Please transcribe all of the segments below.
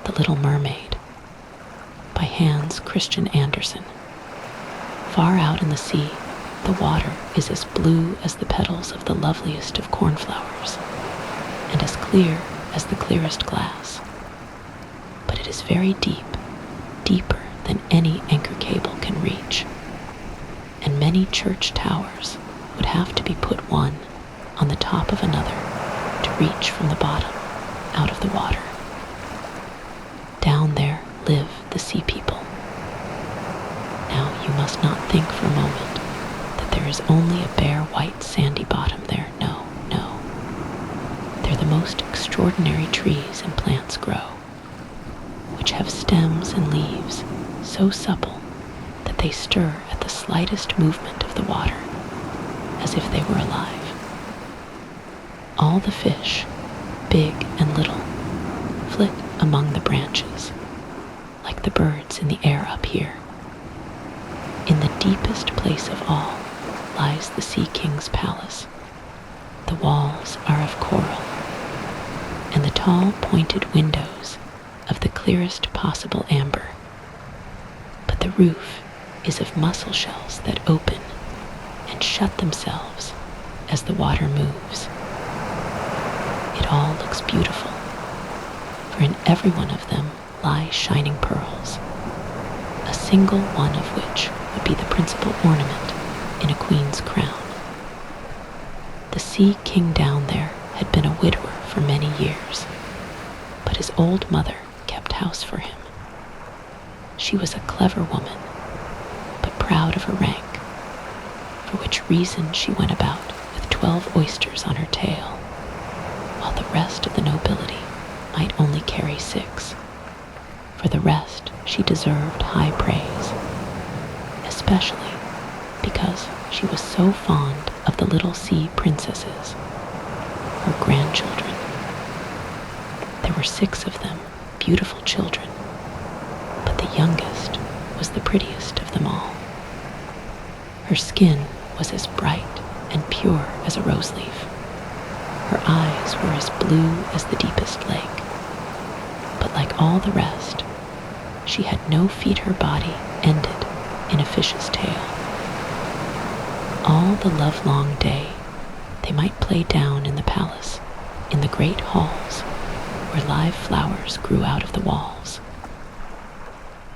The Little Mermaid by Hans Christian Andersen. Far out in the sea, the water is as blue as the petals of the loveliest of cornflowers, and as clear as the clearest glass. But it is very deep, deeper than any anchor cable can reach, and many church towers would have to be put one on the top of another to reach from the bottom out of the water. Down there live the sea people. Now you must not think for a moment that there is only a bare white sandy bottom there. No, no. There the most extraordinary trees and plants grow, which have stems and leaves so supple that they stir at the slightest movement of the water, as if they were alive. All the fish, big and little, flit among the branches, like the birds in the air up here. In the deepest place of all lies the Sea King's palace. The walls are of coral, and the tall pointed windows of the clearest possible amber. But the roof is of mussel shells that open and shut themselves as the water moves. It all looks beautiful, for in every one of them lie shining pearls, a single one of which would be the principal ornament in a queen's crown. The Sea King down there had been a widower for many years, but his old mother kept house for him. She was a clever woman, but proud of her rank, for which reason she went about with 12 oysters on her tail, while the rest of the nobility might only carry 6. For the rest she deserved high praise, especially because she was so fond of the little sea princesses, her grandchildren. There were 6 of them, beautiful children, but the youngest was the prettiest of them all. Her skin was as bright and pure as a rose leaf. Her eyes were as blue as the deepest lake, but like all the rest, she had no feet. Her body ended in a fish's tail. All the livelong day they might play down in the palace, in the great halls, where live flowers grew out of the walls.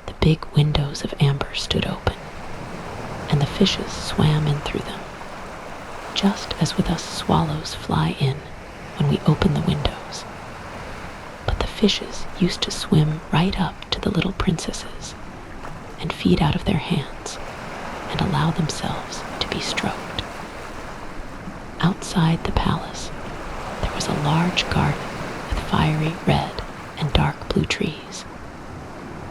The big windows of amber stood open, and the fishes swam in through them, just as with us swallows fly in when we open the windows. But the fishes used to swim right up to the little princesses and feed out of their hands and allow themselves to be stroked. Outside the palace, there was a large garden with fiery red and dark blue trees,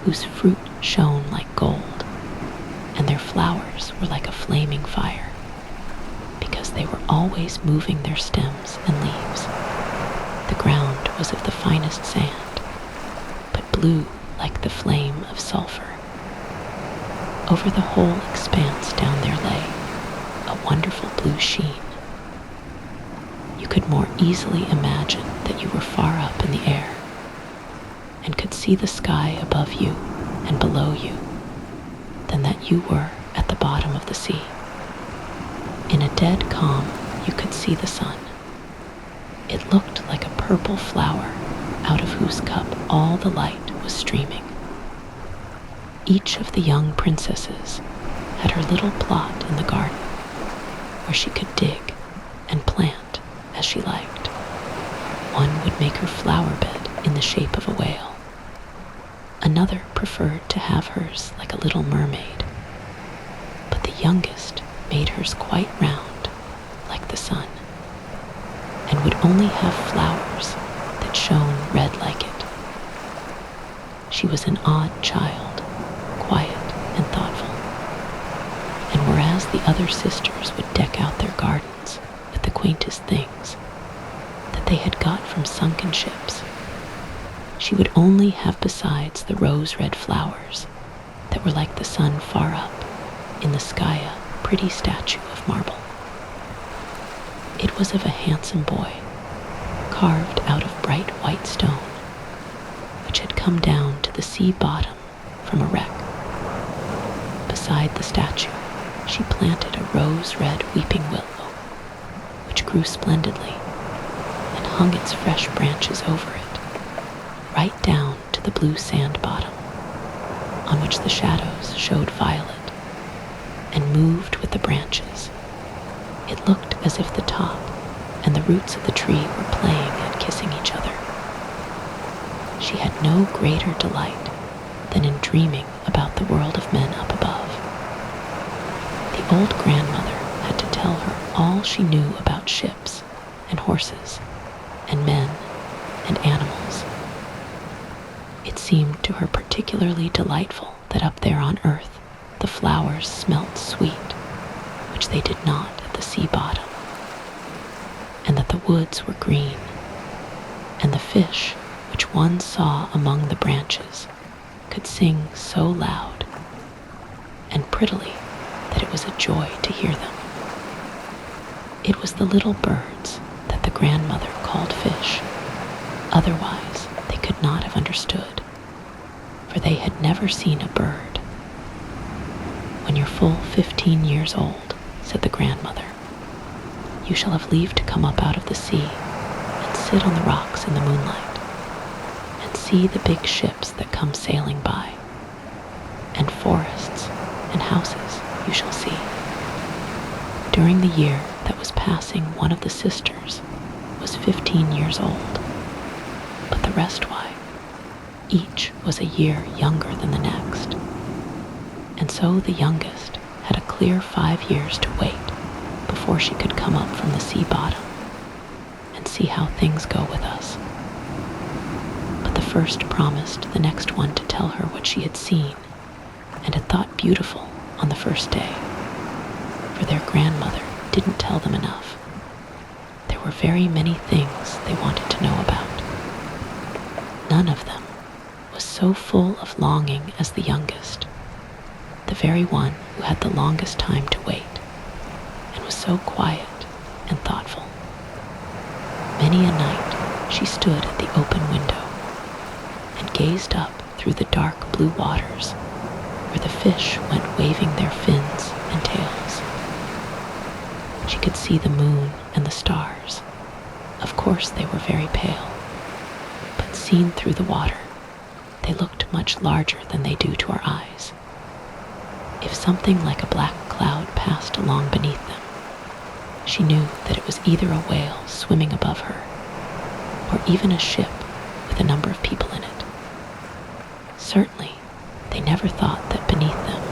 whose fruit shone like gold, and their flowers were like a flaming fire, because they were always moving their stems and leaves. The ground was of the finest sand, but blue like the flame of sulfur. Over the whole expanse down there lay a wonderful blue sheen. You could more easily imagine that you were far up in the air, and could see the sky above you and below you, than that you were at the bottom of the sea. In a dead calm, you could see the sun. It looked like a purple flower out of whose cup all the light was streaming. Each of the young princesses had her little plot in the garden, where she could dig and plant as she liked. One would make her flower bed in the shape of a whale. Another preferred to have hers like a little mermaid, but the youngest made hers quite round, like the sun, and would only have flowers that shone red like it. She was an odd child, quiet and thoughtful, and whereas the other sisters would deck out their gardens with the quaintest things that they had got from sunken ships, she would only have besides the rose-red flowers that were like the sun far up in the sky, a pretty statue of marble. It was of a handsome boy, carved out of bright white stone, which had come down to the sea bottom from a wreck. Beside the statue, she planted a rose-red weeping willow, which grew splendidly and hung its fresh branches over it, right down to the blue sand bottom, on which the shadows showed violet, and moved with the branches. It looked as if the top and the roots of the tree were playing at kissing each other. She had no greater delight than in dreaming about the world of men up above. The old grandmother had to tell her all she knew about ships and horses and men and animals. It seemed to her particularly delightful that up there on earth the flowers smelt sweet, which they did not at the sea bottom, and that the woods were green, and the fish which one saw among the branches could sing so loud and prettily that it was a joy to hear them. It was the little birds that the grandmother called fish. Otherwise, they could not have understood, for they had never seen a bird. "When you're full 15 years old," said the grandmother, "you shall have leave to come up out of the sea and sit on the rocks in the moonlight, and see the big ships that come sailing by, and forests and houses you shall see." During the year that was passing, one of the sisters was 15 years old, but the rest why? Each was a year younger than the next, and so the youngest had a clear 5 years to wait before she could come up from the sea bottom and see how things go with us. But the first promised the next one to tell her what she had seen and had thought beautiful on the first day, for their grandmother didn't tell them enough. There were very many things they wanted to know about. None of them was so full of longing as the youngest, the very one who had the longest time to wait, and was so quiet and thoughtful. Many a night she stood at the open window and gazed up through the dark blue waters where the fish went waving their fins and tails. She could see the moon and the stars. Of course they were very pale, but seen through the water, they looked much larger than they do to our eyes. If something like a black cloud passed along beneath them, she knew that it was either a whale swimming above her, or even a ship with a number of people in it. Certainly, they never thought that beneath them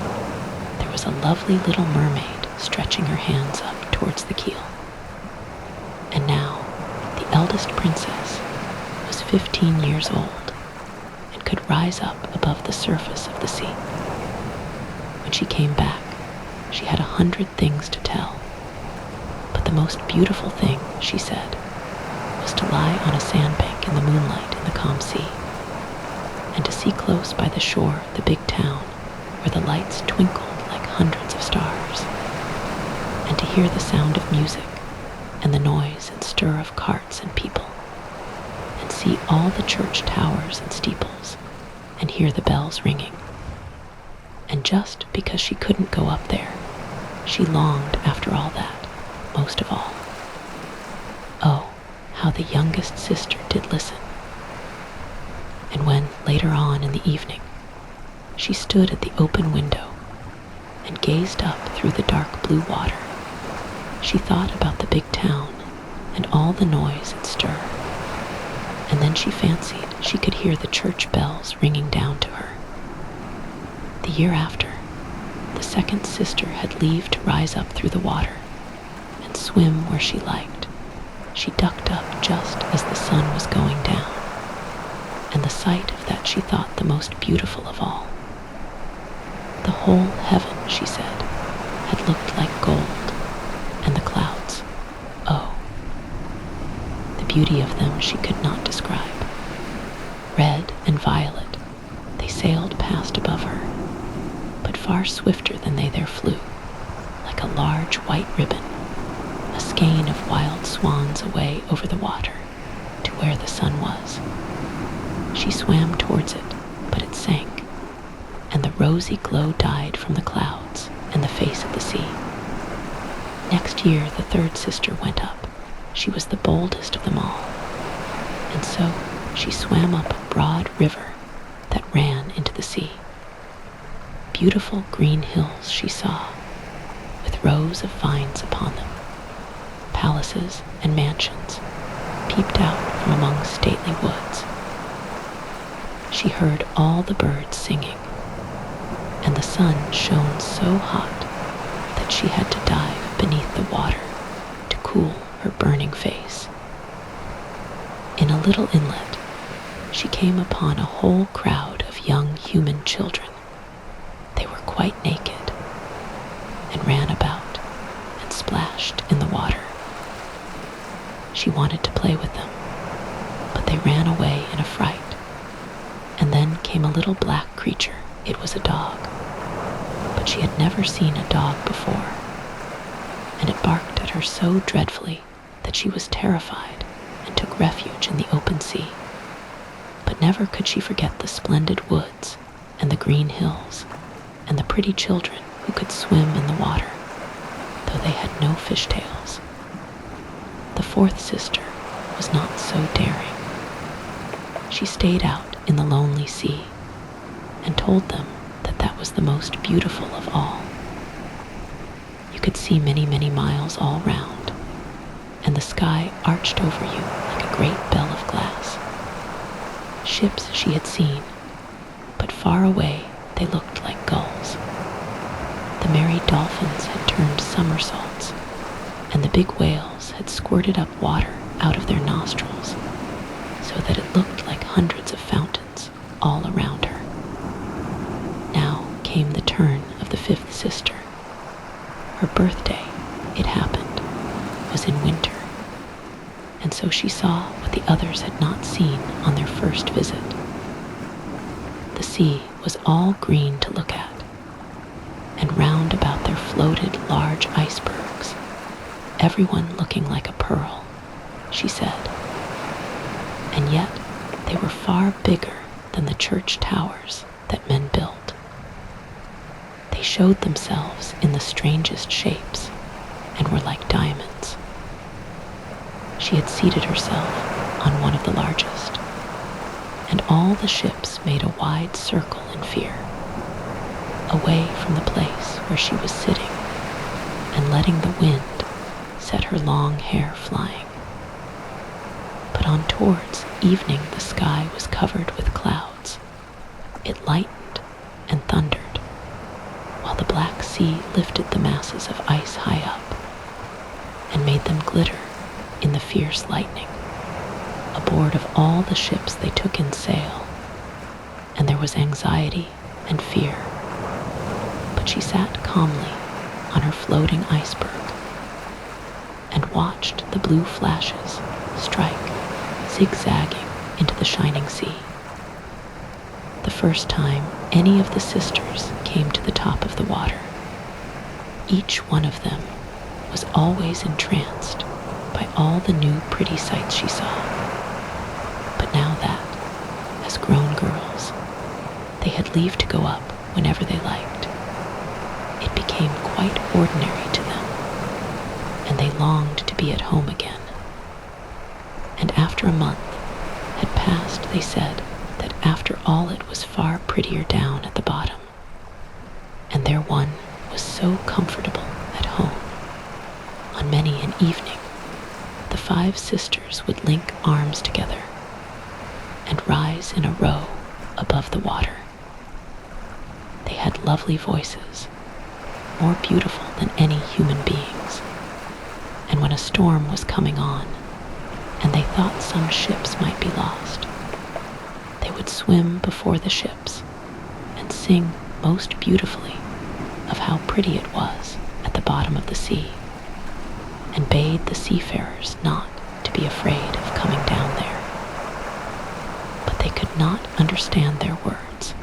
there was a lovely little mermaid stretching her hands up towards the keel. And now, the eldest princess was 15 years old and could rise up above the surface of the sea. When she came back, she had 100 things to tell. But the most beautiful thing, she said, was to lie on a sandbank in the moonlight in the calm sea, and to see close by the shore the big town where the lights twinkled like hundreds of stars, and to hear the sound of music and the noise and stir of carts and people, and see all the church towers and steeples, and hear the bells ringing. And just because she couldn't go up there, she longed after all that most of all. Oh, how the youngest sister did listen. And when, later on in the evening, she stood at the open window and gazed up through the dark blue water, she thought about the big town and all the noise and stir, and then she fancied she could hear the church bells ringing down to her. The year after, the second sister had leave to rise up through the water and swim where she liked. She ducked up just as the sun was going down, and the sight of that she thought the most beautiful of all. The whole heaven, she said, had looked like gold, and the clouds, oh, the beauty of them she could not describe. Red and violet, they sailed past above her, but far swifter than they there flew, like a large white ribbon, a skein of wild swans away over the water to where the sun was. She swam towards it, but it sank, and the rosy glow died from the clouds and the face of the sea. Next year, the third sister went up. She was the boldest of them all, and so she swam up a broad river that ran into the sea. Beautiful green hills she saw, with rows of vines upon them. Palaces and mansions peeped out from among stately woods. She heard all the birds singing, and the sun shone so hot that she had to dive beneath the water to cool her burning face. In a little inlet, she came upon a whole crowd of young human children. They were quite naked and ran about and splashed in the water. She wanted to play with them, but they ran away in a fright. And then came a little black creature. It was a dog, but she had never seen a dog before, and it barked at her so dreadfully that she was terrified and took refuge in the open sea. But never could she forget the splendid woods and the green hills and the pretty children who could swim in the water, though they had no fishtails. The fourth sister was not so daring. She stayed out in the lonely sea and told them that that was the most beautiful of all. You could see many, many miles all round, and the sky arched over you like a great bell of glass. Ships she had seen, but far away they looked like gulls. The merry dolphins had turned somersaults, and the big whales had squirted up water out of their nostrils, so that it looked like hundreds of fountains all around her. Now came the turn of the fifth sister. Her birthday, it happened, was in winter, and so she saw what the others had not seen on their first visit. The sea was all green to look at, and round about there floated large icebergs, everyone looking like a pearl, she said. And yet they were far bigger than the church towers that men built. They showed themselves in the strangest shapes and were like diamonds. She had seated herself on one of the largest, and all the ships made a wide circle in fear, away from the place where she was sitting, and letting the wind set her long hair flying. But on towards evening the sky was covered with clouds. It lightened and thundered, while the black sea lifted the masses of ice high up and made them glitter in the fierce lightning. Aboard of all the ships they took in sail, and there was anxiety and fear. But she sat calmly on her floating iceberg and watched the blue flashes strike, zigzagging into the shining sea. The first time any of the sisters came to the top of the water, each one of them was always entranced by all the new pretty sights she saw. But now that, as grown girls, they had leave to go up whenever they liked, it became quite ordinary to them, and they longed to be at home again. And after a month had passed, they said that after all it was far prettier down at the bottom, and there one was so comfortable at home. On many an evening, the 5 sisters would link arms together and rise in a row above the water. They had lovely voices, more beautiful than any human beings, and when a storm was coming on, and they thought some ships might be lost, they would swim before the ships and sing most beautifully of how pretty it was at the bottom of the sea, and bade the seafarers not to be afraid of coming down there. But they could not understand their words.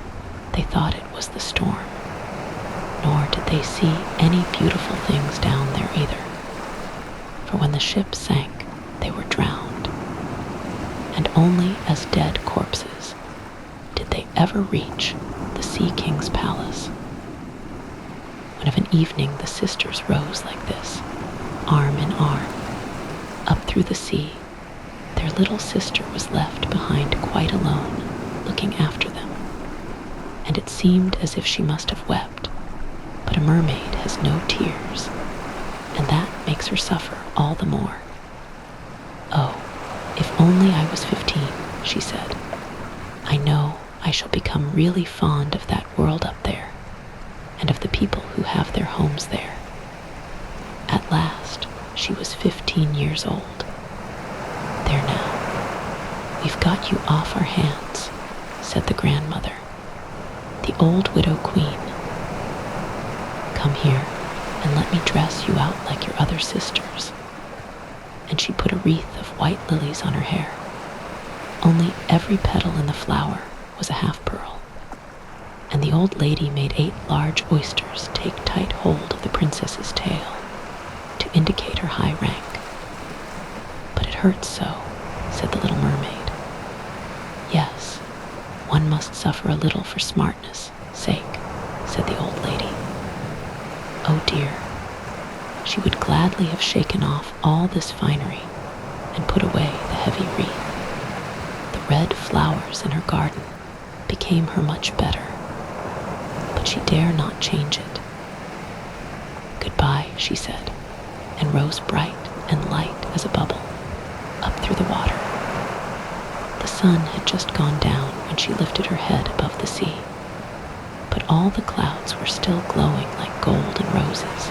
They thought it was the storm, nor did they see any beautiful things down there either. For when the ship sank, they were drowned, and only as dead corpses did they ever reach the Sea King's palace. When of an evening the sisters rose like this, arm in arm, up through the sea, their little sister was left behind quite alone, looking after them. And it seemed as if she must have wept, but a mermaid has no tears, and that makes her suffer all the more. "Oh, if only I was 15, she said. "I know I shall become really fond of that world up there, and of the people who have their homes there." At last, she was 15 years old. "There now, we've got you off our hands," said the grandmother, the old widow queen. "Come here and let me dress you out like your other sisters." And she put a wreath of white lilies on her hair, only every petal in the flower was a half pearl. And the old lady made 8 large oysters take tight hold of the princess's tail to indicate her high rank. "But it hurts so," said the little mermaid. "Yes, one must suffer a little for smartness' sake," said the old lady. Oh dear, she would gladly have shaken off all this finery and put away the heavy wreath. The red flowers in her garden became her much better, but she dare not change it. "Goodbye," she said, and rose bright and light as a bubble, up through the water. The sun had just gone down when she lifted her head above the sea, but all the clouds were still glowing like gold and roses,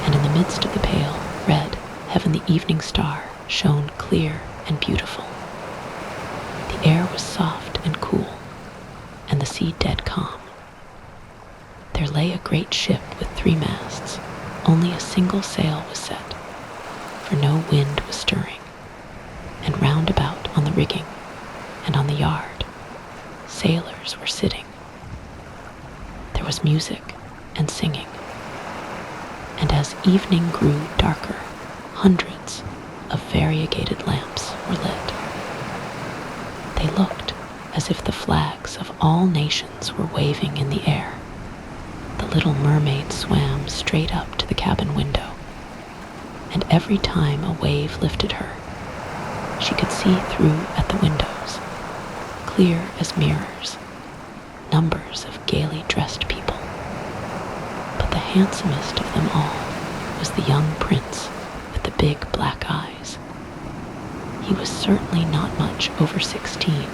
and in the midst of the pale, red heaven the evening star shone clear and beautiful. The air was soft and cool, and the sea dead calm. There lay a great ship with 3 masts. Only a single sail was set, for no wind was stirring, and round about on the rigging and on the yard, sailors were sitting. There was music and singing, and as evening grew darker, hundreds of variegated lamps were lit. They looked as if the flags of all nations were waving in the air. The little mermaid swam straight up to the cabin window, and every time a wave lifted her, she could see through at the windows, clear as mirrors, numbers of gaily dressed people. But the handsomest of them all was the young prince with the big black eyes. He was certainly not much over 16,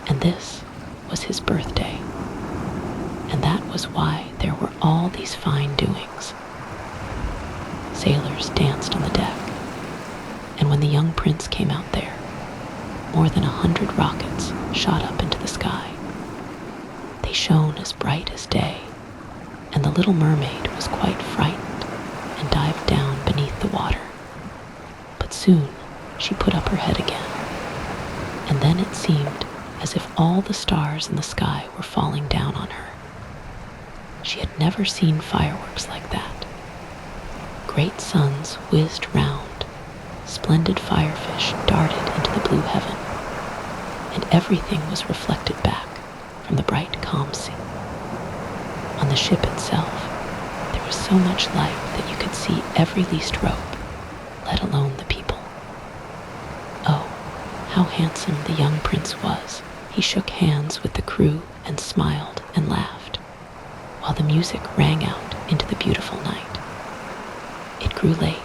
and this was his birthday. And that was why there were all these fine doings. Sailors danced on the deck, and when the young prince came out there, more than 100 rockets shot up into the sky. They shone as bright as day, and the little mermaid was quite frightened and dived down beneath the water. But soon she put up her head again, and then it seemed as if all the stars in the sky were falling down on her. She had never seen fireworks like that. Great suns whizzed round, splendid firefish darted into the blue heaven, and everything was reflected back from the bright calm sea. On the ship itself, there was so much light that you could see every least rope, let alone the people. Oh, how handsome the young prince was. He shook hands with the crew and smiled and laughed, while the music rang out into the beautiful night. It grew late,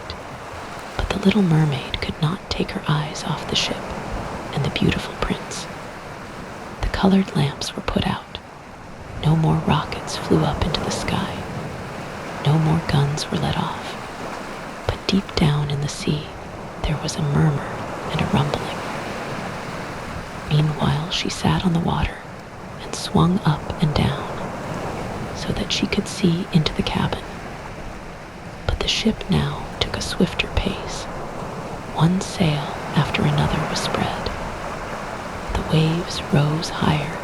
but the little mermaid could not take her eyes off the ship and the beautiful prince. The colored lamps were put out. No more rockets flew up into the sky. No more guns were let off. But deep down in the sea, there was a murmur and a rumbling. Meanwhile, she sat on the water and swung up and down, so that she could see into the cabin. But the ship now took a swifter pace. One sail after another was spread. The waves rose higher.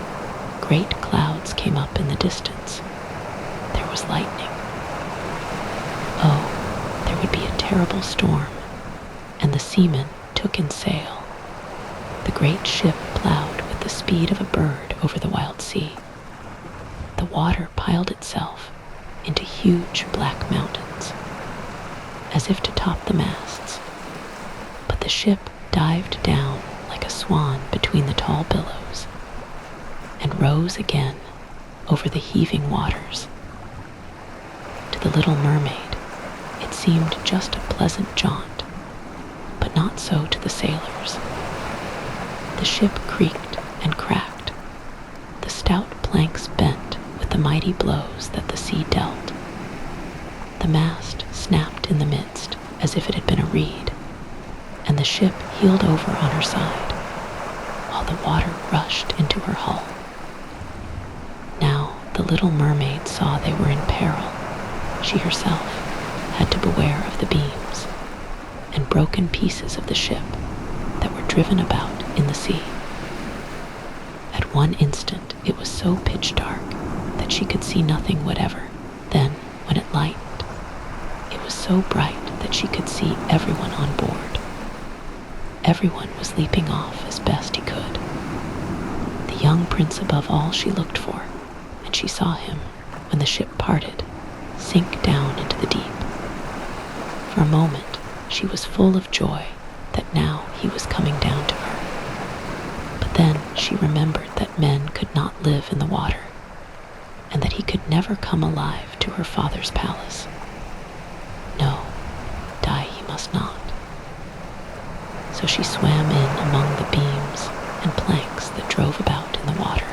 Great clouds came up in the distance. There was lightning. Oh, there would be a terrible storm, and the seamen took in sail. The great ship plowed with the speed of a bird over the wild sea. The water piled itself into huge black mountains, as if to top the masts, but the ship dived down like a swan between the tall billows and rose again over the heaving waters. To the Little Mermaid, it seemed just a pleasant jaunt, but not so to the sailors. The ship creaked and cracked. The stout planks bent with the mighty blows that the sea dealt. The mast snapped in the midst as if it had been a reed, and the ship heeled over on her side, while the water rushed into her hull. Now the Little Mermaid saw they were in peril. She herself had to beware of the beams and broken pieces of the ship that were driven about in the sea. At one instant it was so pitch dark that she could see nothing whatever. Then, when it lightened, it was so bright that she could see everyone on board. Everyone was leaping off as best he could. The young prince above all she looked for, and she saw him, when the ship parted, sink down into the deep. For a moment she was full of joy that now he was coming down to her. But then she remembered that men could not live in the water, and that he could never come alive to her father's palace. No, die he must not. So she swam in among the beams and planks that drove about in the water,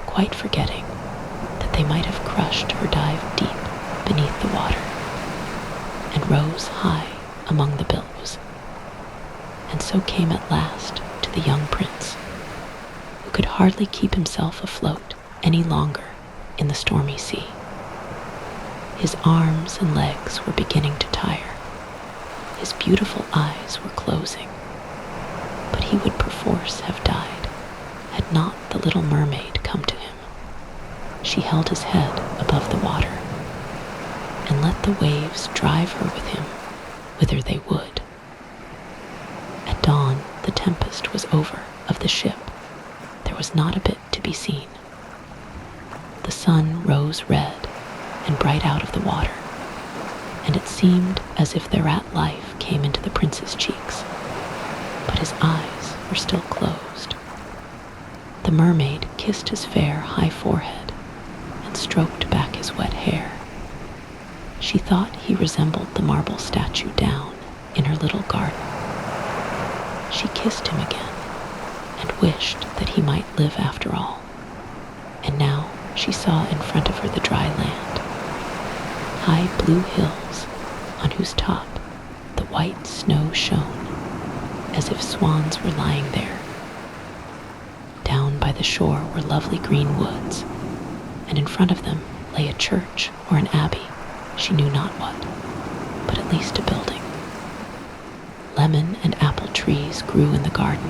quite forgetting that they might have crushed her dive deep beneath the water, and rose high among the billows, and so came at last to the young prince, who could hardly keep himself afloat any longer in the stormy sea. His arms and legs were beginning to tire. His beautiful eyes were closing, but he would perforce have died had not the Little Mermaid come to him. She held his head above the water and let the waves drive her with him whither they would. At dawn, the tempest was over of the ship. There was not a bit to be seen. The sun rose red and bright out of the water, and it seemed as if thereat life came into the prince's cheeks, but his eyes were still closed. The mermaid kissed his fair high forehead and stroked back his wet hair. She thought he resembled the marble statue down in her little garden. She kissed him again and wished that he might live after all. And now she saw in front of her the dry land, high blue hills on whose top the white snow shone as if swans were lying there. Down by the shore were lovely green woods, and in front of them lay a church or an abbey, she knew not what, but at least a building. Lemon and apple trees grew in the garden,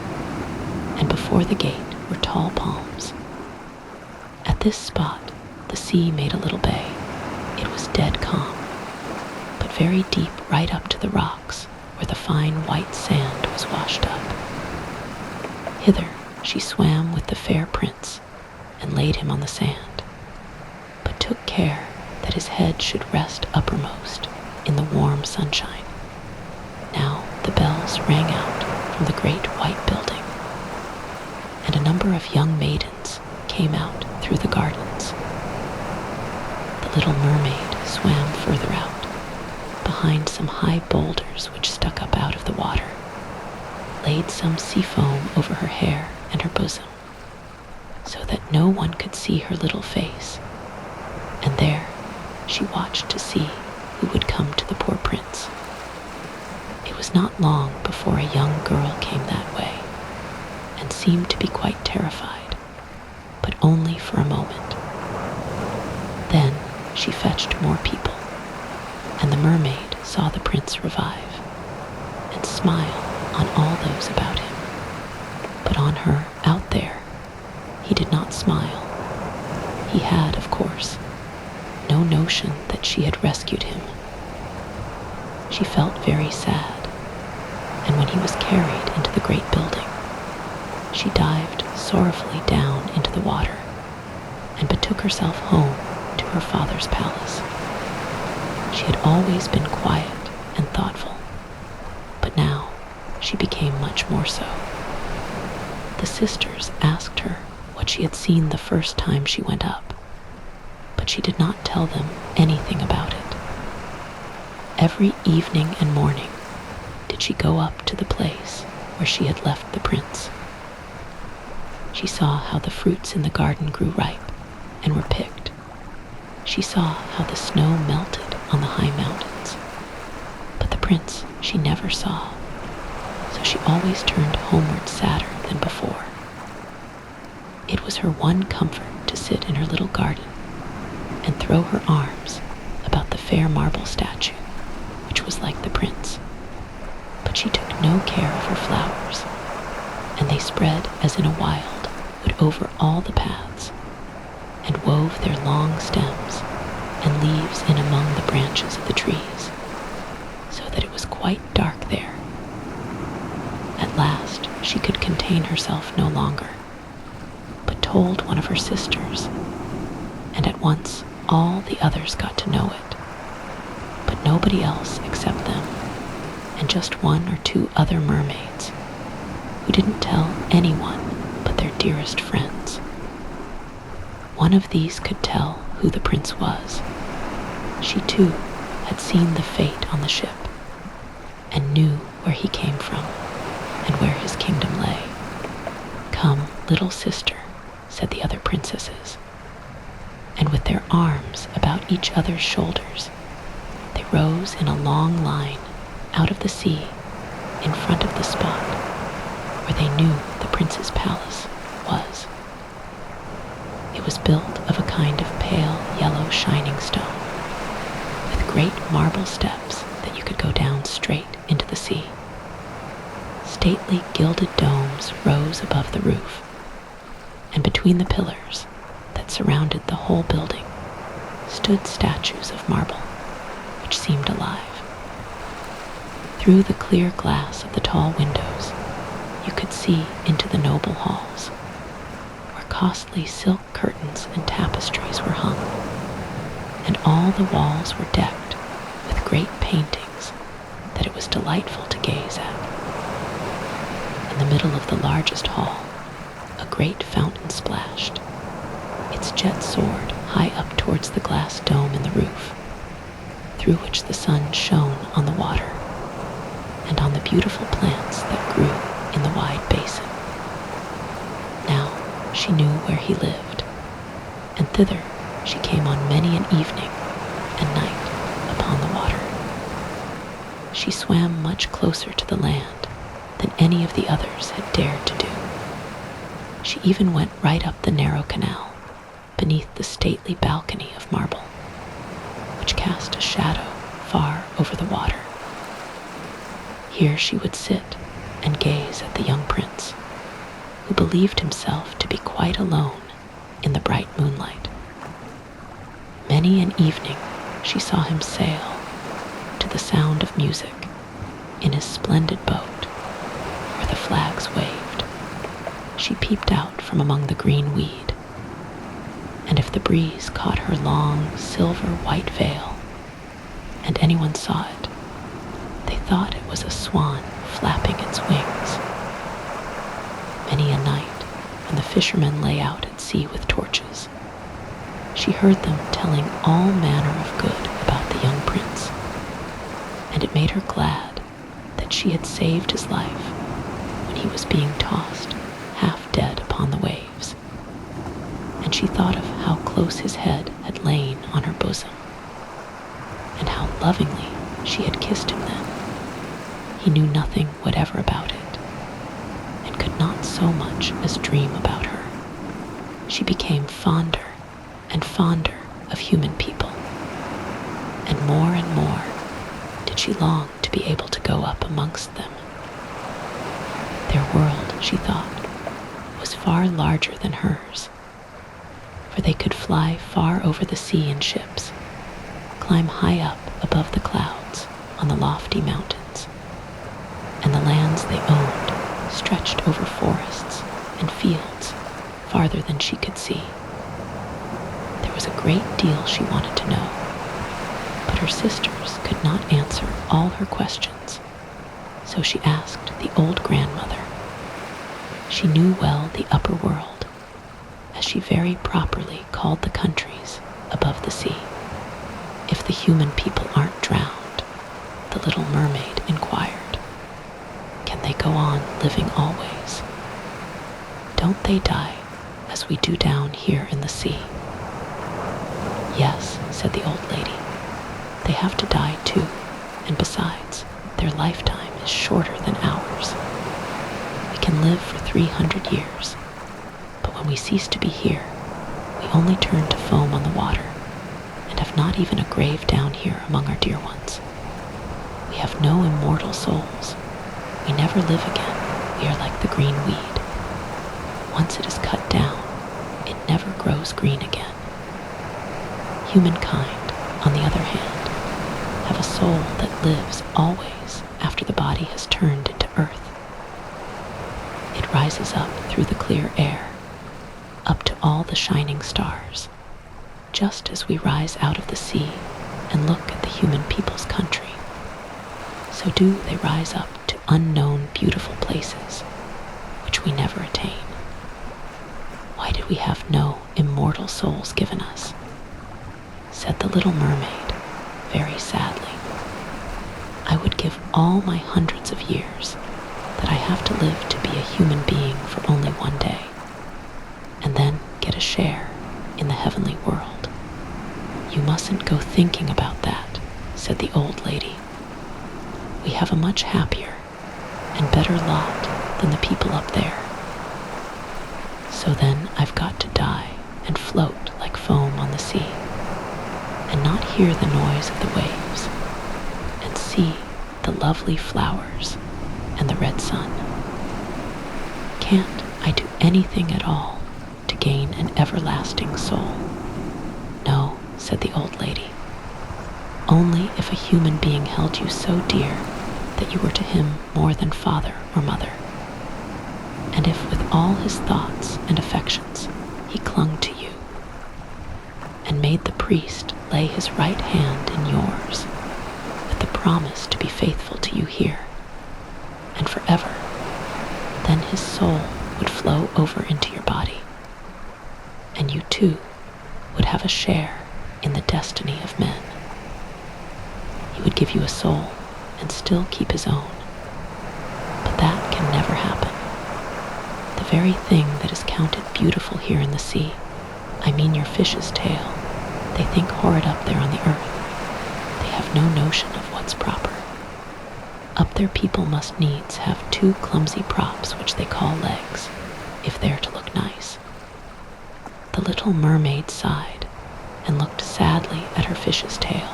and before the gate were tall palms. At this spot the sea made a little bay. It was dead calm, but very deep right up to the rocks where the fine white sand was washed up. Hither she swam with the fair prince and laid him on the sand, but took care that his head should rest uppermost in the warm sunshine. Now the bells rang out from the great white building, and a number of young maidens came out through the gardens. The Little Mermaid swam further out, behind some high boulders which stuck up out of the water, laid some sea foam over her hair and her bosom, so that no one could see her little face, and there she watched to see who would come to the poor prince. It was not long before a young girl came that way, and seemed to be quite terrified, but only for a moment. Then she fetched more people, and the mermaid saw the prince revive, and smile on all those about him. But on her, out there, he did not smile. He had, of course, no notion that she had rescued him. She felt very sad, and when he was carried into the great building, she dived so sorrowfully down into the water and betook herself home to her father's palace. She had always been quiet and thoughtful, but now she became much more so. The sisters asked her what she had seen the first time she went up, but she did not tell them anything about it. Every evening and morning did she go up to the place where she had left the prince. She saw how the fruits in the garden grew ripe and were picked. She saw how the snow melted on the high mountains, but the prince she never saw, so she always turned homeward sadder than before. It was her one comfort to sit in her little garden and throw her arms about the fair marble statue, which was like the prince. But she took no care of her flowers, and they spread as in a wild wood over all the paths, and wove their long stems and leaves in among the branches of the trees, so that it was quite dark there. At last she could contain herself no longer, but told one of her sisters, and at once all the others got to know it, but nobody else except them, and just one or two other mermaids, who didn't tell anyone but their dearest friends. One of these could tell who the prince was. She too had seen the fate on the ship, and knew where he came from and where his kingdom lay. "Come, little sister," said the other princesses, and with their arms about each other's shoulders, they rose in a long line out of the sea in front of the spot where they knew the prince's palace was. It was built of a kind of pale yellow shining stone, with great marble steps that you could go down straight into the sea. Stately gilded domes rose above the roof, and between the pillars that surrounded the whole building stood statues of marble, which seemed alive. Through the clear glass of the tall windows, you could see into the noble halls, where costly silk curtains and tapestries were hung, and all the walls were decked with great paintings that it was delightful to gaze at. In the middle of the largest hall, a great fountain splashed, its jet soared high up towards the glass dome in the roof, through which the sun shone on the water and on the beautiful plants that grew in the wide basin. Now she knew where he lived, and thither she came on many an evening and night upon the water. She swam much closer to the land than any of the others had dared to do. She even went right up the narrow canal beneath the stately balcony of marble, which cast a shadow far over the water. Here she would sit and gaze at the young prince, who believed himself to be quite alone in the bright moonlight. Many an evening she saw him sail to the sound of music in his splendid boat, where the flags waved. She peeped out from among the green weed, and if the breeze caught her long silver white veil, and anyone saw it, they thought it was a swan flapping its wings. Many a night, when the fishermen lay out at sea with torches, she heard them telling all manner of good about the young prince, and it made her glad that she had saved his life when he was being tossed half dead upon the waves, and she thought of how close his head had lain on her bosom, and how lovingly she had kissed him then. He knew nothing whatever about it, and could not so much as dream about her. She became fonder and fonder of human people, and more did she long to be able to go up amongst them. Their world, she thought, was far larger than hers, for they could fly far over the sea in ships, climb high up above the clouds on the lofty mountains, and the lands they owned stretched over forests and fields farther than she could see. There was a great deal she wanted to know, but her sisters could not answer all her questions, so she asked the old grandmother. She knew well the upper world, as she very properly called the countries above the sea. If the human people aren't drowned, the Little Mermaid inquired, can they go on living always? Don't they die as we do down here in the sea? Yes, said the old lady. They have to die too, and besides, their lifetime is shorter than ours. We can live for 300 years, but when we cease to be here, we only turn to foam on the water, and have not even a grave down here among our dear ones. We have no immortal souls. We never live again. We are like the green weed. Once it is cut down, it never grows green again. Humankind, on the other hand, have a soul that lives always after the body has turned into earth. It rises up through the clear air, up to all the shining stars, just as we rise out of the sea and look at the human people's country. So do they rise up to unknown beautiful places, which we never attain. Why did we have no immortal souls given us? Said the Little Mermaid, very sadly. I would give all my hundreds of years that I have to live to be a human being for only one day, and then get a share in the heavenly world. You mustn't go thinking about that, said the old lady. We have a much happier and better lot than the people up there. So then I've got to die and float like foam on the sea, and not hear the noise of the waves, and see the lovely flowers and the red sun. Can't I do anything at all to gain an everlasting soul? No, said the old lady. Only if a human being held you so dear that you were to him more than father or mother, and if with all his thoughts and affections he clung to you, and made the priest lay his right hand in yours, with the promise to be faithful to you here, and forever, then his soul would flow over into your body, and you too would have a share in the destiny of men. He would give you a soul and still keep his own, but that can never happen. The very thing that is counted beautiful here in the sea, I mean your fish's tail, they think horrid up there on the earth. They have no notion of what's proper. Up there people must needs have two clumsy props which they call legs, if they're to look nice. The Little Mermaid sighed and looked sadly at her fish's tail.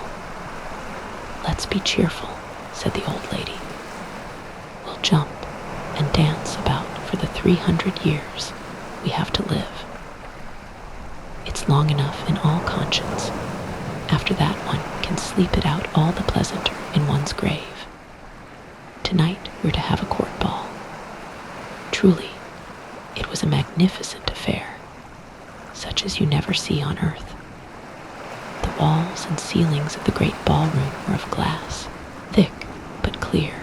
Let's be cheerful, said the old lady. We'll jump and dance about for the 300 years we have to live. It's long enough in all conscience. After that one can sleep it out all the pleasanter in one's grave. Tonight we're to have a court ball. Truly, it was a magnificent affair, such as you never see on earth. The walls and ceilings of the great ballroom were of glass, thick but clear.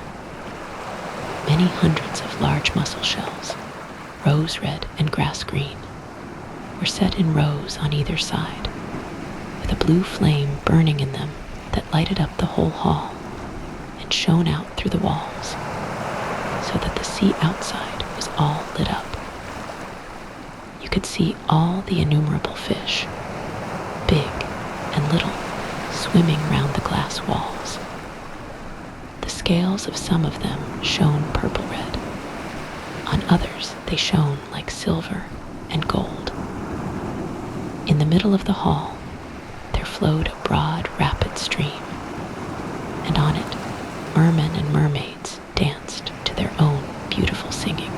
Many hundreds of large mussel shells, rose red and grass green, were set in rows on either side, with a blue flame burning in them that lighted up the whole hall and shone out through the walls, so that the sea outside was all lit up. You could see all the innumerable fish, big and little, swimming round the glass walls. The scales of some of them shone purple red. On others they shone like silver and gold. In the middle of the hall there flowed a broad, rapid stream, and on it mermen and mermaids danced to their own beautiful singing.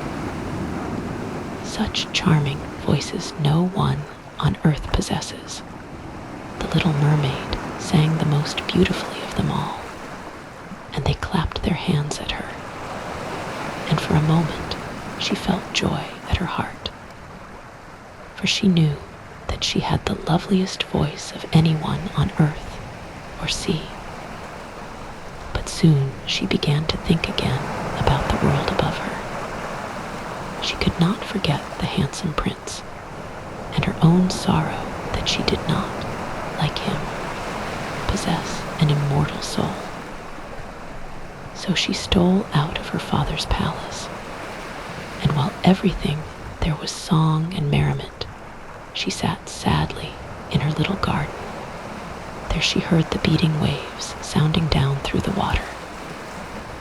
Such charming voices no one on earth possesses. The Little Mermaid sang the most beautifully of them all, and they clapped their hands at her, and for a moment she felt joy at her heart. for she knew that she had the loveliest voice of anyone on earth or sea. But soon she began to think again about the world above her. She could not forget the handsome prince, and her own sorrow that she did not, like him, possess an immortal soul. So she stole out of her father's palace, and while everything there was song and merriment, she sat sadly in her little garden. There she heard the beating waves sounding down through the water,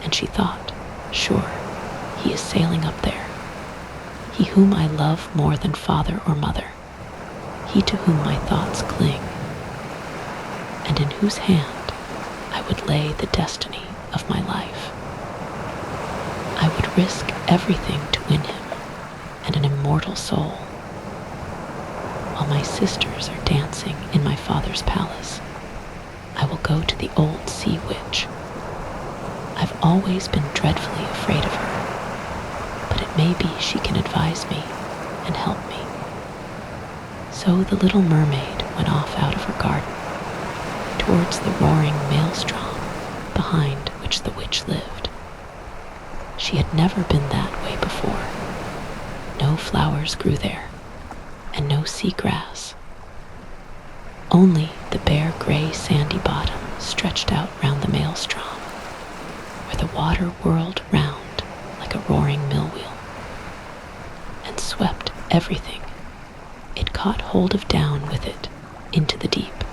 and she thought, sure, he is sailing up there, he whom I love more than father or mother, he to whom my thoughts cling, and in whose hand I would lay the destiny of my life. I would risk everything to win him and an immortal soul. While my sisters are dancing in my father's palace, I will go to the old sea witch. I've always been dreadfully afraid of her, but it may be she can advise me and help me. So the little mermaid went off out of her garden towards the roaring maelstrom behind which the witch lived. She had never been that way before. No flowers grew there, and no sea grass. Only the bare gray sandy bottom stretched out round the maelstrom, where the water whirled round like a roaring mill wheel, and swept everything it caught hold of down with it into the deep.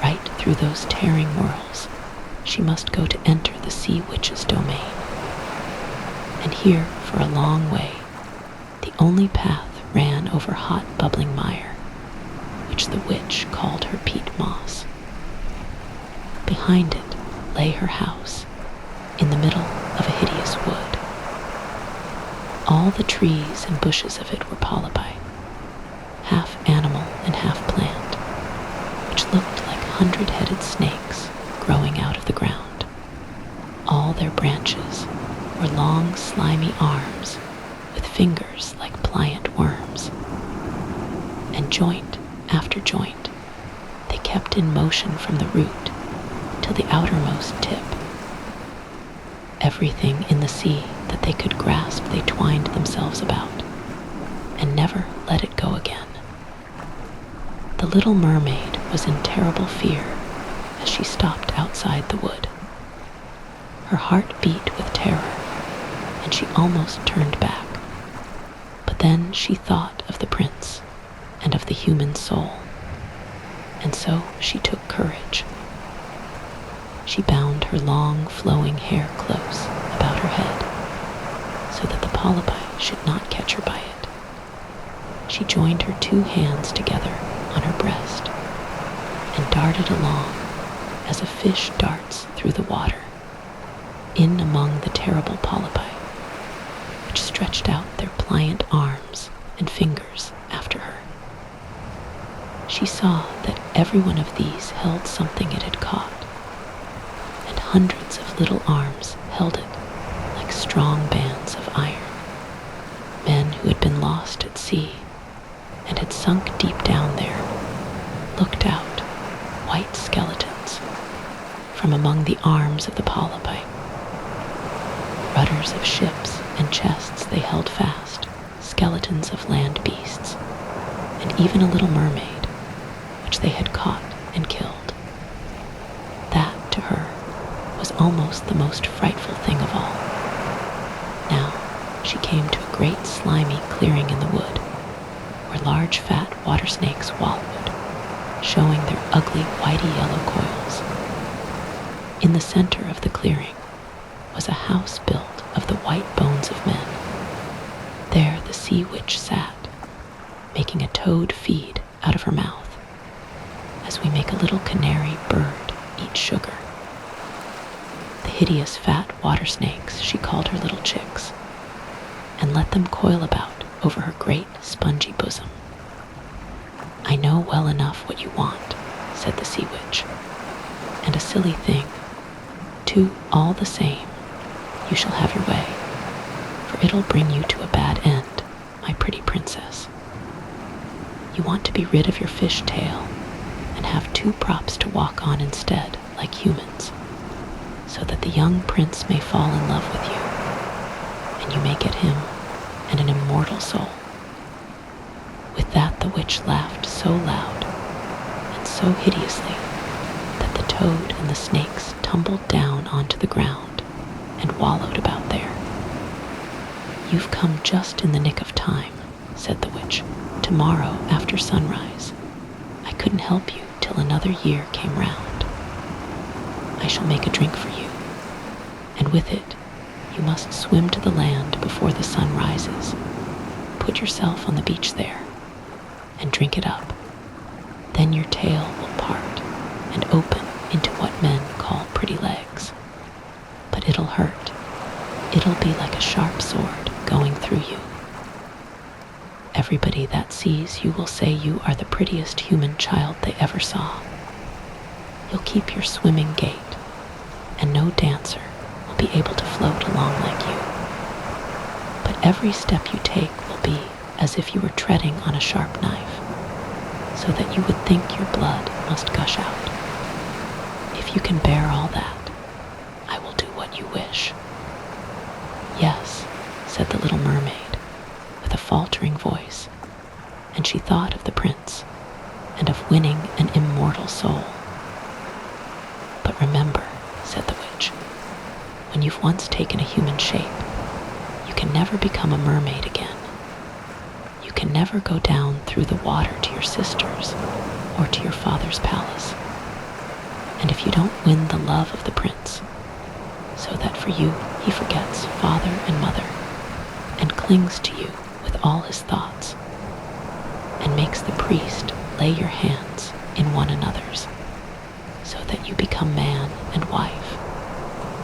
Right through those tearing whirls, she must go to enter the sea witch's domain. And here, for a long way, the only path ran over hot bubbling mire, which the witch called her peat moss. Behind it lay her house, in the middle of a hideous wood. All the trees and bushes of it were polypi, half animal and half plant, which looked like 100-headed snakes growing out of the ground. All their branches were long slimy arms with fingers like pliant worms, and joint after joint they kept in motion from the root till the outermost tip. Everything in the sea that they could grasp they twined themselves about, and never let it go again. The little mermaid was in terrible fear as she stopped outside the wood. Her heart beat with terror, and she almost turned back. But then she thought of the prince and of the human soul, and so she took courage. She bound her long flowing hair close about her head, so that the polypi should not catch her by it. She joined her two hands together on her breast, and darted along as a fish darts through the water, in among the terrible polypi, which stretched out their pliant arms and fingers after her. She saw that every one of these held something it had caught, and hundreds of little arms held it like strong bands of iron. Men who had been lost at sea and had sunk deep down there looked out, white skeletons, from among the arms of the polypi. Rudders of ships and chests they held fast, skeletons of land beasts, and even a little mermaid, which they had caught and killed. That, to her, was almost the most frightful thing of all. Now she came to a great slimy clearing in the wood, where large fat water snakes wallowed, showing their ugly whitey yellow coils. In the center of the clearing was a house built of the white bones of men. There the sea witch sat, making a toad feed out of her mouth, as we make a little canary bird eat sugar. The hideous fat water snakes she called her little chicks, and let them coil about over her great spongy bosom. "I know well enough what you want," said the sea witch, "and a silly thing, too, all the same. You shall have your way, for it'll bring you to a bad end, my pretty princess." You want to be rid of your fish tail and have two props to walk on instead, like humans, so that the young prince may fall in love with you, and you may get him and an immortal soul. With that, the witch laughed so loud and so hideously that the toad and the snakes tumbled down onto the ground and wallowed about there. "You've come just in the nick of time," said the witch. "Tomorrow, after sunrise, I couldn't help you till another year came round. I shall make a drink for you, and with it you must swim to the land before the sun rises. Put yourself on the beach there and drink it up. Then your tail will part and open into what men call pretty legs. But it'll hurt. It'll be like a sharp sword going through you. Everybody that sees you will say you are the prettiest human child they ever saw. You'll keep your swimming gait, and no dancer will be able to float along like you. But every step you take will be as if you were treading on a sharp knife, so that you would think your blood must gush out. If you can bear all that, I will do what you wish." "Yes," said the little mermaid, with a faltering voice, and she thought of the prince and of winning an immortal soul. "But remember," said the witch, "when you've once taken a human shape, you can never become a mermaid again. You can never go down through the water to your sisters or to your father's palace. And if you don't win the love of the prince, so that for you he forgets father and mother and clings to you with all his thoughts, and makes the priest lay your hands in one another's, so that you become man and wife,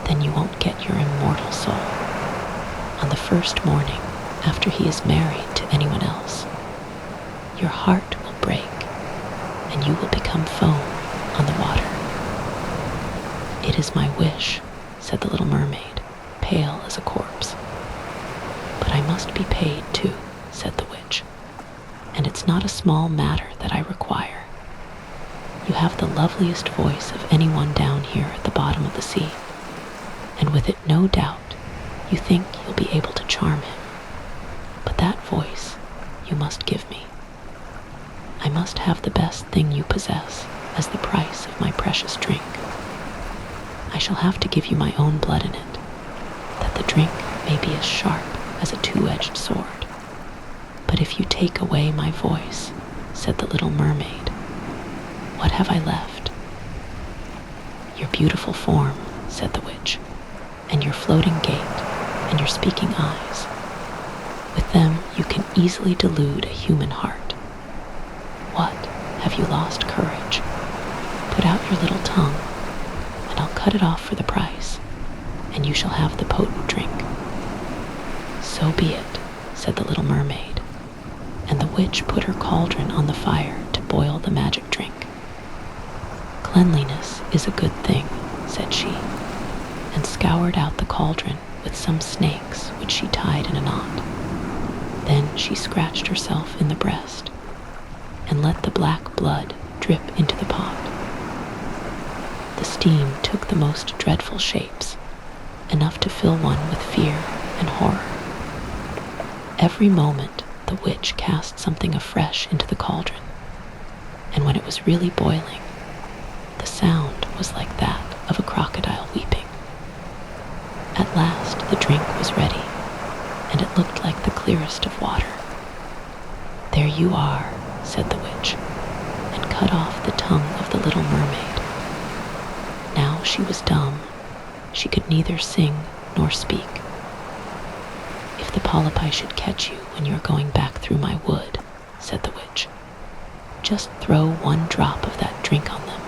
then you won't get your immortal soul. On the first morning after he is married to anyone else, your heart will break and you will become foam on the water." "It is my wish," said the little mermaid, pale as a corpse. "But I must be paid too," said the witch, "and it's not a small matter that I require. You have the loveliest voice of anyone down here at the bottom of the sea, and with it no doubt you think you'll be able to charm him. But that voice you must give me. I must have the best thing you possess as the price of my precious drink. I shall have to give you my own blood in it, that the drink may be as sharp as a two-edged sword. But if you take away my voice," said the little mermaid, "what have I left?" "Your beautiful form," said the witch, "and your floating gait, and your speaking eyes. With them you can easily delude a human heart. What, have you lost courage? Put out your little tongue, and I'll cut it off for the price, and you shall have the potent drink." "So be it," said the little mermaid, and the witch put her cauldron on the fire to boil the magic drink. "Cleanliness is a good thing," said she, and scoured out the cauldron with some snakes which she tied in a knot. Then she scratched herself in the breast and let the black blood drip into the pot. The steam took the most dreadful shapes, enough to fill one with fear and horror. Every moment the witch cast something afresh into the cauldron, and when it was really boiling, the sound was like that of a crocodile weeping. At last the drink was ready, and it looked like the clearest of water. "There you are," said the witch, and cut off the tongue of the little mermaid. Now she was dumb. She could neither sing nor speak. "If the polypi should catch you when you are going back through my wood," said the witch, "just throw one drop of that drink on them,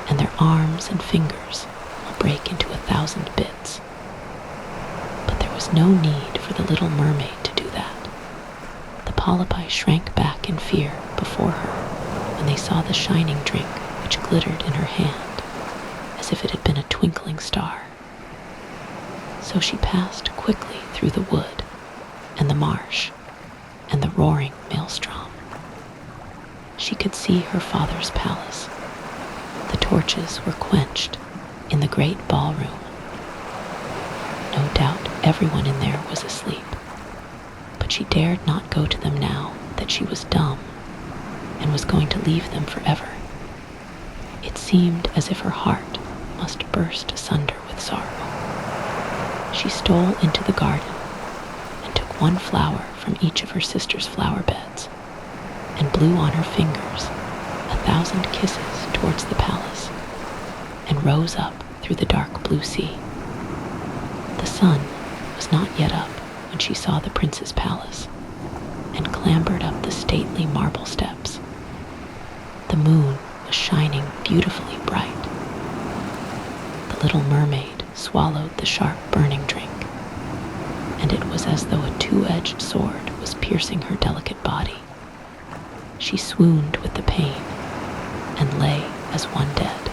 and their arms and fingers will break into 1,000 bits." But there was no need for the little mermaid to do that. The polypi shrank back in fear before her when they saw the shining drink which glittered in her hand as if it had been a twinkling star. So she passed quickly through the wood and the marsh and the roaring maelstrom, she could see her father's palace. The torches were quenched in the great ballroom. No doubt everyone in there was asleep, but she dared not go to them now that she was dumb and was going to leave them forever. It seemed as if her heart must burst asunder with sorrow. She stole into the garden and took one flower from each of her sister's flower beds and blew on her fingers 1,000 kisses towards the palace and rose up through the dark blue sea. The sun was not yet up when she saw the prince's palace and clambered up the stately marble steps. The moon was shining beautifully bright. The little mermaid swallowed the sharp burning drink, and it was as though a two-edged sword was piercing her delicate body. She swooned with the pain and lay as one dead.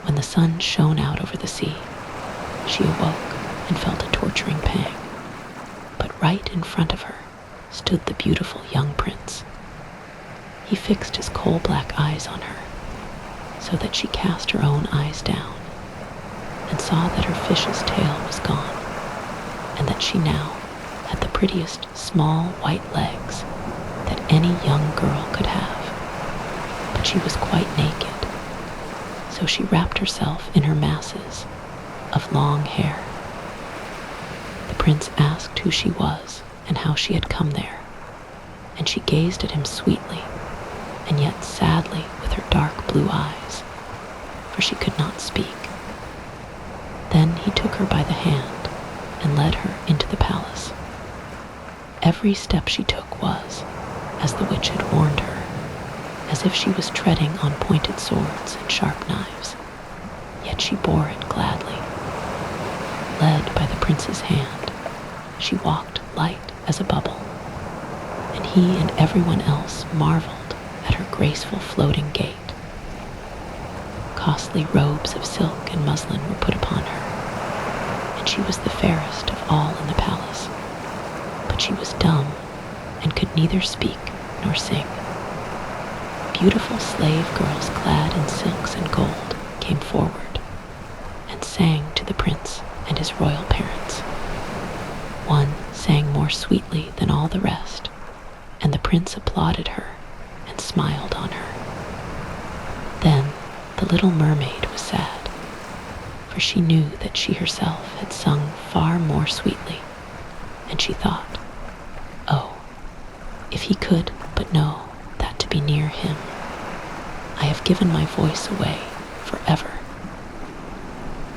When the sun shone out over the sea, she awoke and felt a torturing pang. But right in front of her stood the beautiful young prince. He fixed his coal-black eyes on her, so that she cast her own eyes down, and saw that her fish's tail was gone, and that she now had the prettiest small white legs that any young girl could have. But she was quite naked, so she wrapped herself in her masses of long hair. The prince asked who she was and how she had come there, and she gazed at him sweetly and yet sadly with her dark blue eyes, for she could not speak. Then he took her by the hand and led her into the palace. Every step she took was, as the witch had warned her, as if she was treading on pointed swords and sharp knives, yet she bore it gladly. Led by the prince's hand, she walked light as a bubble, and he and everyone else marveled at her graceful floating gait. Costly robes of silk and muslin were put upon her, and she was the fairest of all in the palace. But she was dumb and could neither speak nor sing. Beautiful slave girls clad in silks and gold came forward and sang to the prince and his royal parents. One sang more sweetly than all the rest, and the prince applauded her and smiled on her. Then the little mermaid was sad, for she knew that she herself had sung far more sweetly, and she thought, "Oh, if he could but know that to be near him, I have given my voice away forever."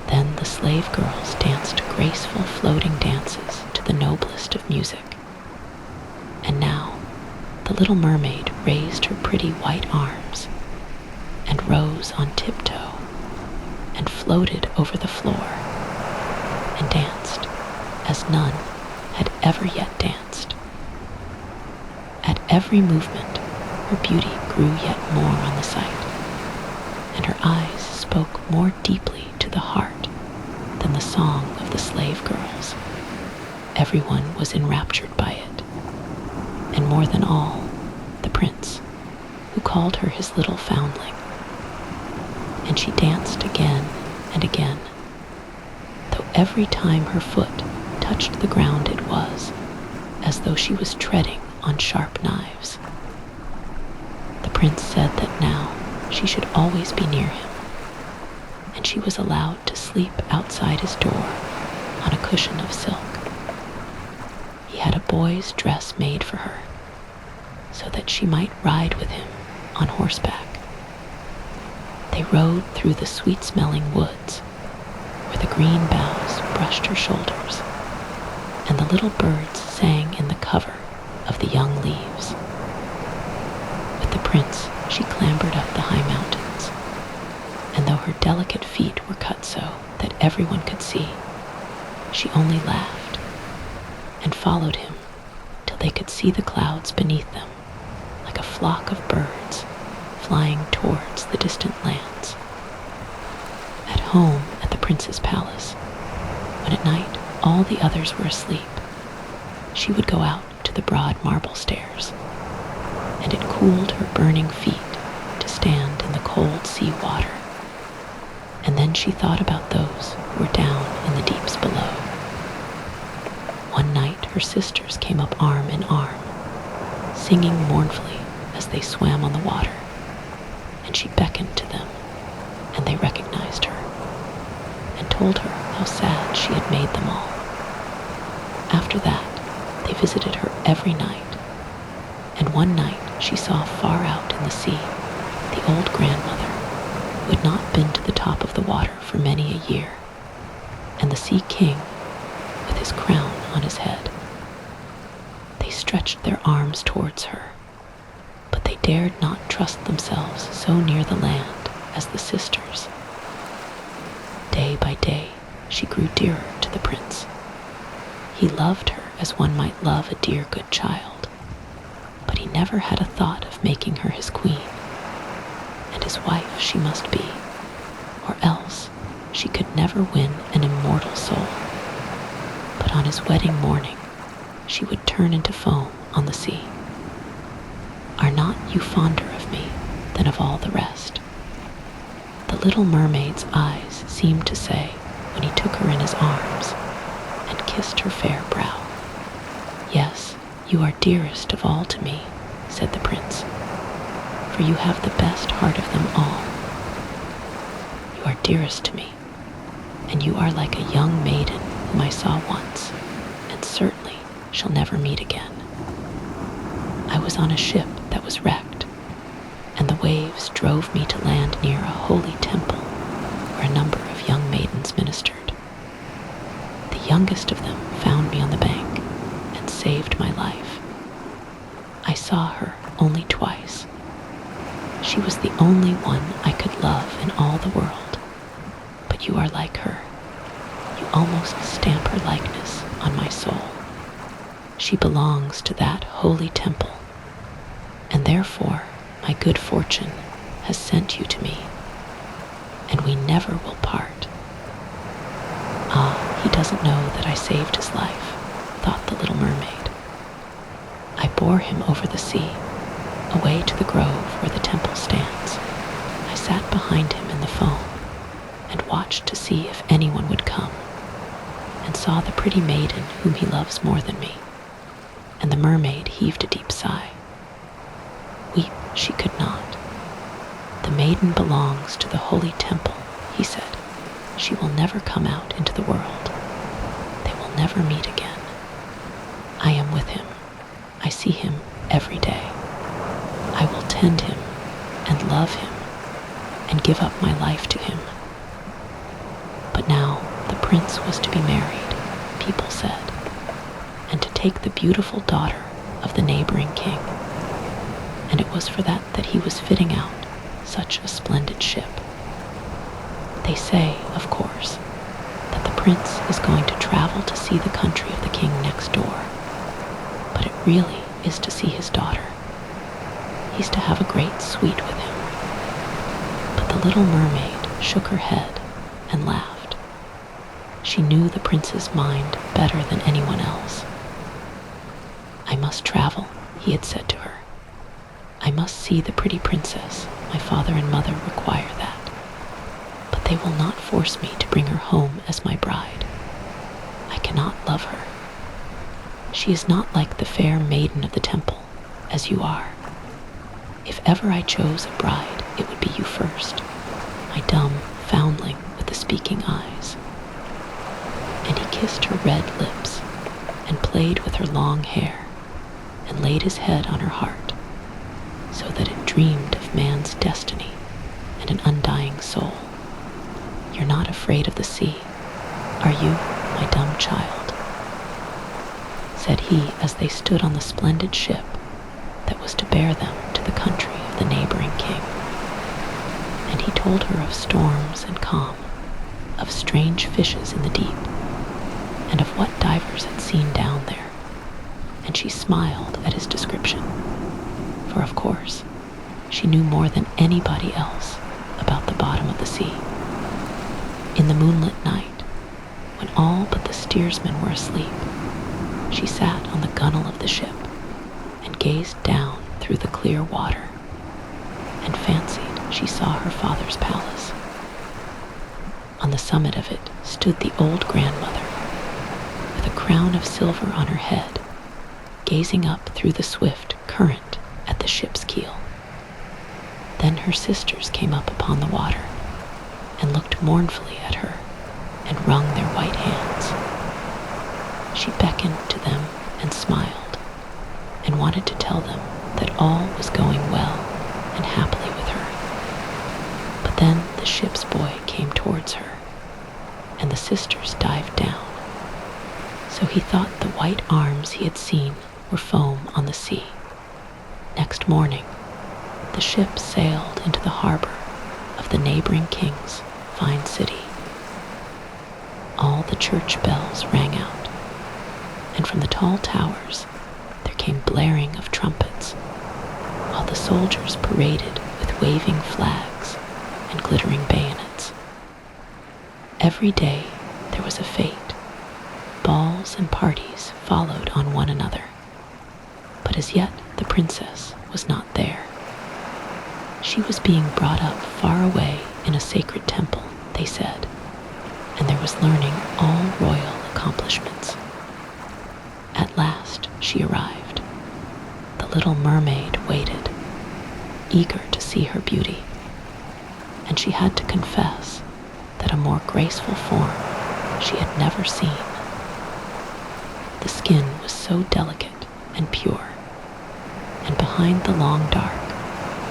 Then the slave girls danced graceful floating dances to the noblest of music. And now the little mermaid raised her pretty white arms and rose on tiptoe and floated over the floor and danced as none had ever yet danced. At every movement, her beauty grew yet more on the sight, and her eyes spoke more deeply to the heart than the song of the slave girls. Everyone was enraptured by it, and more than all, the prince, who called her his little foundling. And she danced again and again, though every time her foot touched the ground it was as though she was treading on sharp knives. The prince said that now she should always be near him, and she was allowed to sleep outside his door on a cushion of silk. He had a boy's dress made for her, so that she might ride with him on horseback. They rode through the sweet-smelling woods, where the green boughs brushed her shoulders, and the little birds sang in the cover of the young leaves. With the prince, she clambered up the high mountains, and though her delicate feet were cut so that everyone could see, she only laughed and followed him till they could see the clouds beneath them, like a flock of birds flying towards the distant lands. At home at the prince's palace, when at night all the others were asleep, she would go out to the broad marble stairs and it cooled her burning feet to stand in the cold sea water. And then she thought about those who were down in the deeps below. One night her sisters came up arm in arm, singing mournfully as they swam on the water, and she beckoned to them, and they recognized her, and told her how sad she had made them all. After that, they visited her every night, and one night she saw far out in the sea the old grandmother who had not been to the top of the water for many a year, and the Sea King with his crown on his head. They stretched their arms towards her, but they dared not trust themselves so near the land as the sisters. Day by day, she grew dearer to the prince. He loved her as one might love a dear good child, but he never had a thought of making her his queen, and his wife she must be, or else she could never win an immortal soul. But on his wedding morning, she would turn into foam on the sea. Are not you fonder of me than of all the rest? The little mermaid's eyes seemed to say when he took her in his arms and kissed her fair brow. Yes, you are dearest of all to me, said the prince, for you have the best heart of them all. You are dearest to me, and you are like a young maiden whom I saw once, and certainly shall never meet again. I was on a ship that was wrecked, and the waves drove me to land near a holy temple where a number of young maidens ministered. The youngest of them found me on the bank and saved my life. I saw her only twice. She was the only one I could love in all the world, but you are like her. You almost stamp her likeness on my soul. She belongs to that holy temple, and therefore my good fortune has sent you to me, and we never will part. Ah, he doesn't know that I saved his life, thought the little mermaid. I bore him over the sea, away to the grove where the temple stands. I sat behind him in the foam and watched to see if anyone would come, and saw the pretty maiden whom he loves more than me, and the mermaid heaved a deep sigh. Weep she could not. The maiden belongs to the holy temple, he said. She will never come out into the world. They will never meet again. I am with him. I see him every day. I will tend him and love him and give up my life to him. But now the prince was to be married, people said, and to take the beautiful daughter of the neighboring king. And it was for that he was fitting out such a splendid ship. They say, of course, that the prince is going to travel to see the country of the king next door, but it really is to see his daughter. He's to have a great suite with him. But the little mermaid shook her head and laughed. She knew the prince's mind better than anyone else. I must travel, he had said to her. I must see the pretty princess. My father and mother require that. But they will not force me to bring her home as my bride. I cannot love her. She is not like the fair maiden of the temple, as you are. If ever I chose a bride, it would be you first, my dumb foundling with the speaking eyes. And he kissed her red lips, and played with her long hair, and laid his head on her heart, so that it dreamed of man's destiny and an undying soul. You're not afraid of the sea, are you, my dumb child? Said he as they stood on the splendid ship that was to bear them to the country of the neighboring king. And he told her of storms and calm, of strange fishes in the deep, and of what divers had seen down there, and she smiled at his description, for of course she knew more than anybody else about the bottom of the sea. In the moonlit night, when all but the steersmen were asleep, she sat on the gunwale of the ship and gazed down through the clear water and fancied she saw her father's palace. On the summit of it stood the old grandmother, with a crown of silver on her head, gazing up through the swift current at the ship's keel. Then her sisters came up upon the water and looked mournfully at her and wrung their white hands. She beckoned to them and smiled and wanted to tell them that all was going well and happily with her. But then the ship's boy came towards her, and the sisters dived down. So he thought the white arms he had seen were foam on the sea. Next morning, the ship sailed into the harbor of the neighboring king's fine city. All the church bells rang out, and from the tall towers there came blaring of trumpets, while the soldiers paraded with waving flags and glittering bayonets. Every day there was a fete. Balls and parties followed on one another, but as yet the princess was not there. She was being brought up far away in a sacred temple, they said, and there was learning all royal accomplishments. At last she arrived. The little mermaid waited, eager to see her beauty, and she had to confess that a more graceful form she had never seen. The skin was so delicate and pure, and behind the long dark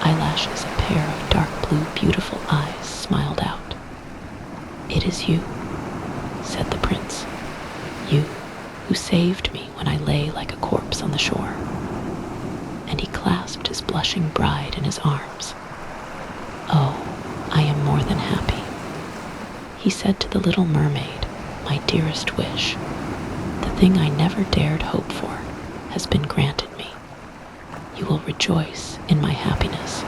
eyelashes a pair of dark blue beautiful eyes smiled out. "It is you," said the prince, "you who saved me when I lay like a corpse on the shore." And he clasped his blushing bride in his arms. "Oh, I am more than happy," he said to the little mermaid. "My dearest wish, the thing I never dared hope for, has been granted me. You will rejoice in my happiness,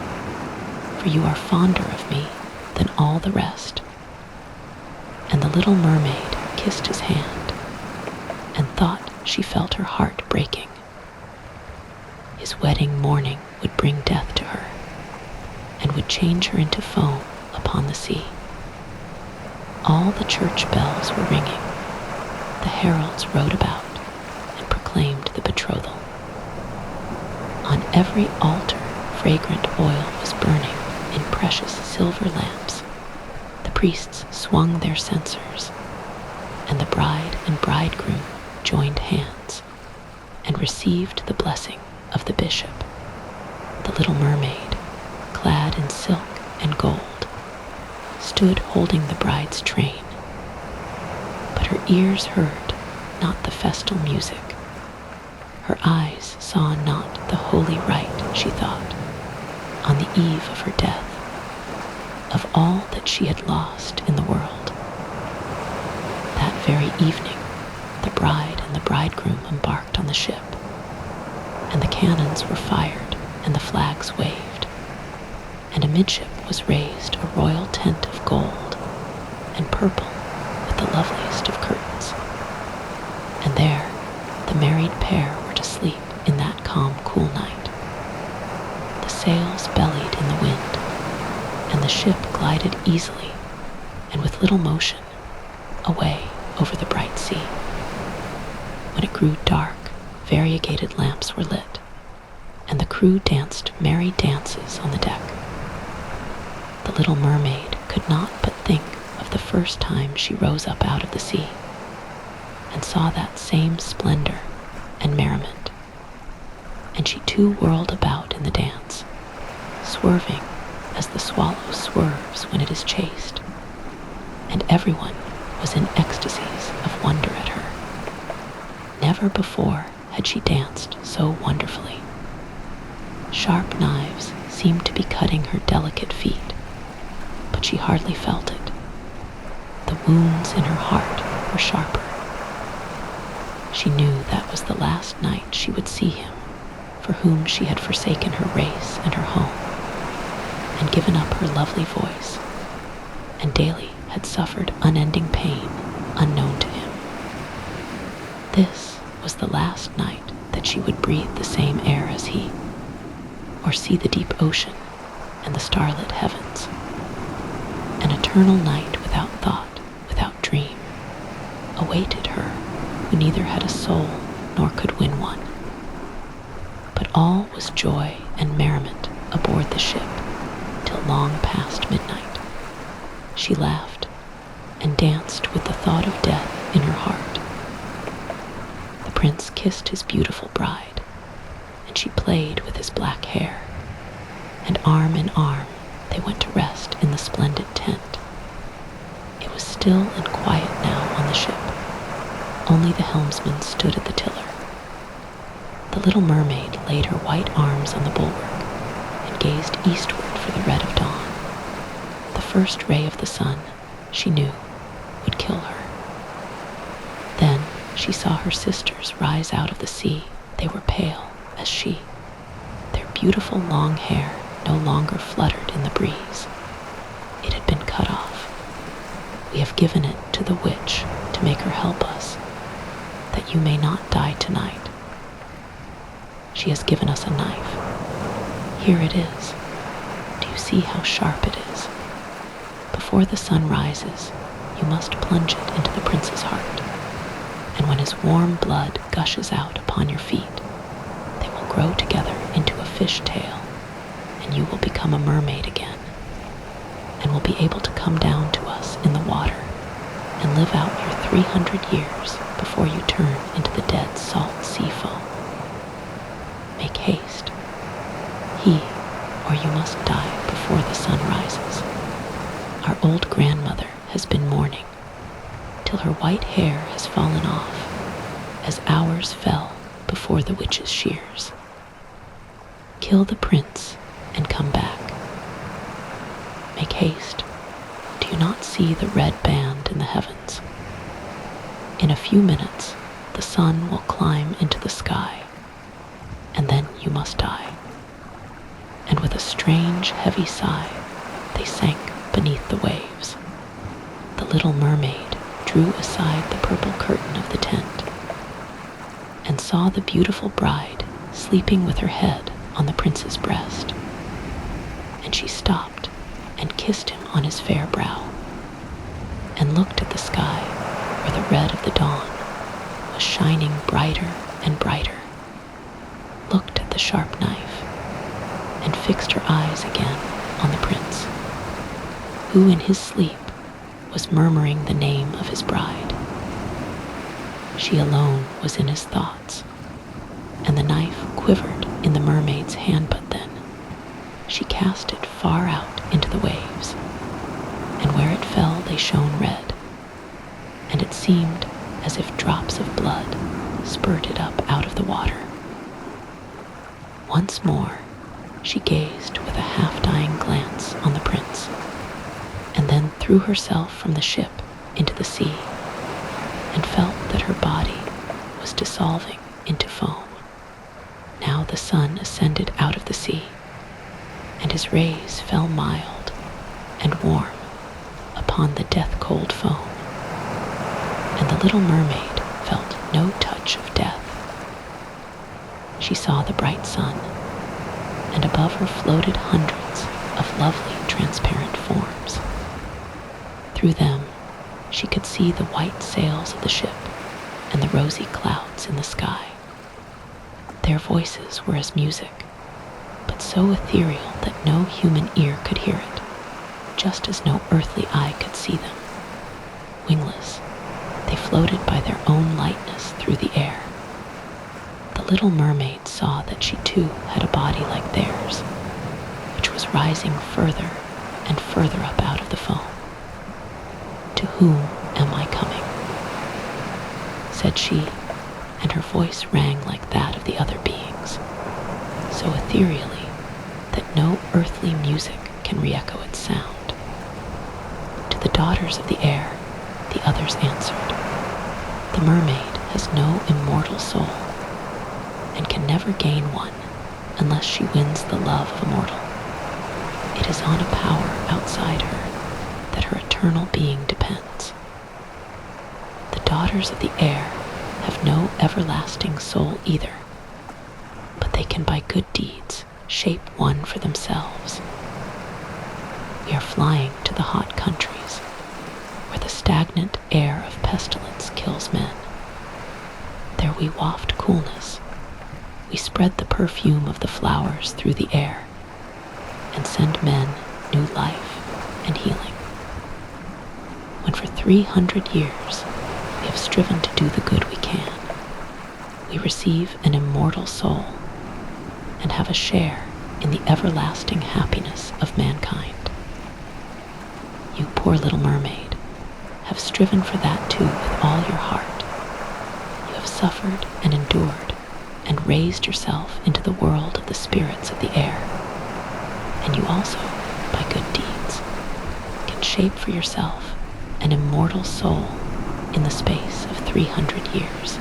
for you are fonder of me than all the rest." And the little mermaid kissed his hand and thought she felt her heart breaking. His wedding morning would bring death to her and would change her into foam upon the sea. All the church bells were ringing. The heralds rode about and proclaimed the betrothal. On every altar, fragrant oil was burning in precious silver lamps. The priests swung their censers, and the bride and bridegroom joined hands and received the blessing of the bishop. The little mermaid, clad in silk and gold, stood holding the bride's train, but her ears heard not the festal music. Her eyes saw not the holy rite, she thought, on the eve of her death, of all that she had lost in the world. That very evening, the bride and the bridegroom embarked on the ship, and the cannons were fired and the flags waved, and amidship was raised a royal tent of gold and purple with the loveliest of curtains. And there the married pair were to sleep in that calm, cool night. The sails bellied in the wind, and the ship glided easily and with little motion away over the bright sea. When it grew dark, variegated lamps were lit, and the crew danced merry dances on the deck. The little mermaid could not but think of the first time she rose up out of the sea and saw that same splendor and merriment, and she too whirled about in the dance, swerving as the swallow swerves when it is chased, and everyone was in ecstasies of wonder at her. Never before had she danced so wonderfully. Sharp knives seemed to be cutting her delicate feet, but she hardly felt it. The wounds in her heart were sharper. She knew that was the last night she would see him, for whom she had forsaken her race and her home, and given up her lovely voice, and daily had suffered unending pain unknown to him. This was the last night that she would breathe the same air as he, or see the deep ocean and the starlit heavens. An eternal night without thought, without dream, awaited her who neither had a soul nor could win one. But all was joy and merriment aboard the ship till long past midnight. She laughed and danced with the thought of death in her heart. The prince kissed his beautiful bride, and she played with his black hair, and arm in arm they went to rest in the splendid tent. It was still and quiet now on the ship. Only the helmsman stood at the tiller. The little mermaid laid her white arms on the bulwark and gazed eastward for the red of dawn. The first ray of the sun, she knew, would kill her. Then she saw her sisters rise out of the sea. They were pale as she. Their beautiful long hair no longer fluttered in the breeze. It had been cut off. We have given it to the witch to make her help us, that you may not die tonight. She has given us a knife. Here it is. Do you see how sharp it is? Before the sun rises, you must plunge it into the prince's heart, and when his warm blood gushes out upon your feet, they will grow together into a fish tail, and you will become a mermaid again, and will be able to come down to us in the water and live out your 300 years before you turn into the dead salt sea foam. Make haste. He or you must die before the sun rises. Our old grandmother has been mourning till her white hair has fallen off as ours fell before the witch's shears. Kill the prince and come back. Make haste. Do you not see the red band in the heavens? In a few minutes, the sun will climb into the sky, and then you must die. And with a strange, heavy sigh, they sank beneath the waves. The little mermaid drew aside the purple curtain of the tent and saw the beautiful bride sleeping with her head on the prince's breast. And she stopped and kissed him on his fair brow, and looked at the sky where the red of the dawn was shining brighter and brighter, looked at the sharp knife, and fixed her eyes again on the prince, who in his sleep was murmuring the name of his bride. She alone was in his thoughts, and the knife quivered in the mermaid's hand, but then she cast it far out into the waves, and where it fell they shone red, and it seemed as if drops of blood spurted up out of the water. Once more she gazed with a half-dying glance on the prince, and then threw herself from the ship into the sea, and felt that her body was dissolving into foam. Now the sun ascended out of the sea, and his rays fell mild and warm upon the death-cold foam, and the little mermaid felt no touch of death. She saw the bright sun, and above her floated hundreds of lovely transparent forms. Through them she could see the white sails of the ship and the rosy clouds in the sky. Their voices were as music, but so ethereal that no human ear could hear it, just as no earthly eye could see them. Wingless, they floated by their own lightness through the air. The little mermaid saw that she too had a body like theirs, which was rising further and further up out of the foam. "To whom am I coming?" said she, and her voice rang like that of the other beings, so ethereally that no earthly music can re-echo its sound. "To the daughters of the air," the others answered. "The mermaid has no immortal soul, and can never gain one unless she wins the love of a mortal. It is on a power outside her that her eternal being depends. The daughters of the air have no everlasting soul either, but they can by good deeds shape one for themselves. We are flying to the hot countries, where the stagnant air of pestilence kills men. There we waft coolness. We spread the perfume of the flowers through the air and send men new life and healing. When for 300 years we have striven to do the good we can, we receive an immortal soul and have a share in the everlasting happiness of mankind. You poor little mermaid have striven for that too with all your heart. You have suffered and endured and raised yourself into the world of the spirits of the air. And you also, by good deeds, can shape for yourself an immortal soul in the space of 300 years.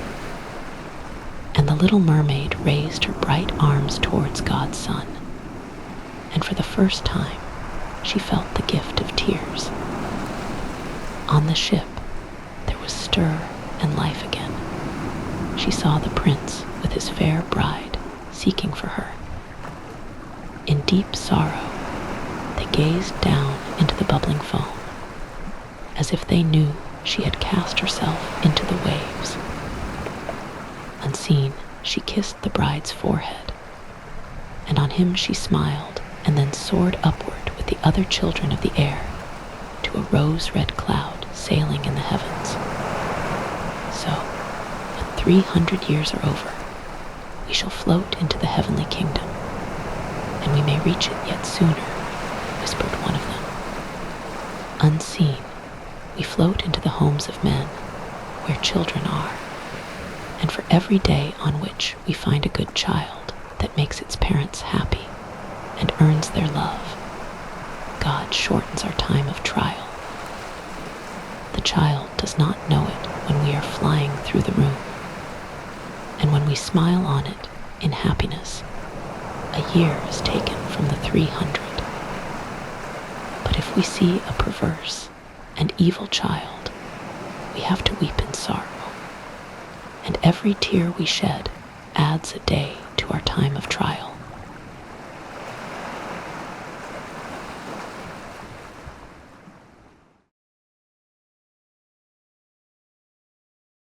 And the little mermaid raised her bright arms towards God's Son, and for the first time she felt the gift of tears. On the ship there was stir and life again. She saw the prince with his fair bride seeking for her. In deep sorrow they gazed down into the bubbling foam, as if they knew she had cast herself into the waves. Unseen, she kissed the bride's forehead, and on him she smiled and then soared upward with the other children of the air to a rose-red cloud sailing in the heavens. So, when 300 years are over, we shall float into the heavenly kingdom, and we may reach it yet sooner, whispered one of them. Unseen, we float into the homes of men, where children are, and for every day on which we find a good child that makes its parents happy and earns their love, God shortens our time of trial. The child does not know it when we are flying through the room, and when we smile on it in happiness, a year is taken from the 300. But if we see a perverse and evil child, we have to weep in sorrow, and every tear we shed adds a day to our time of trial.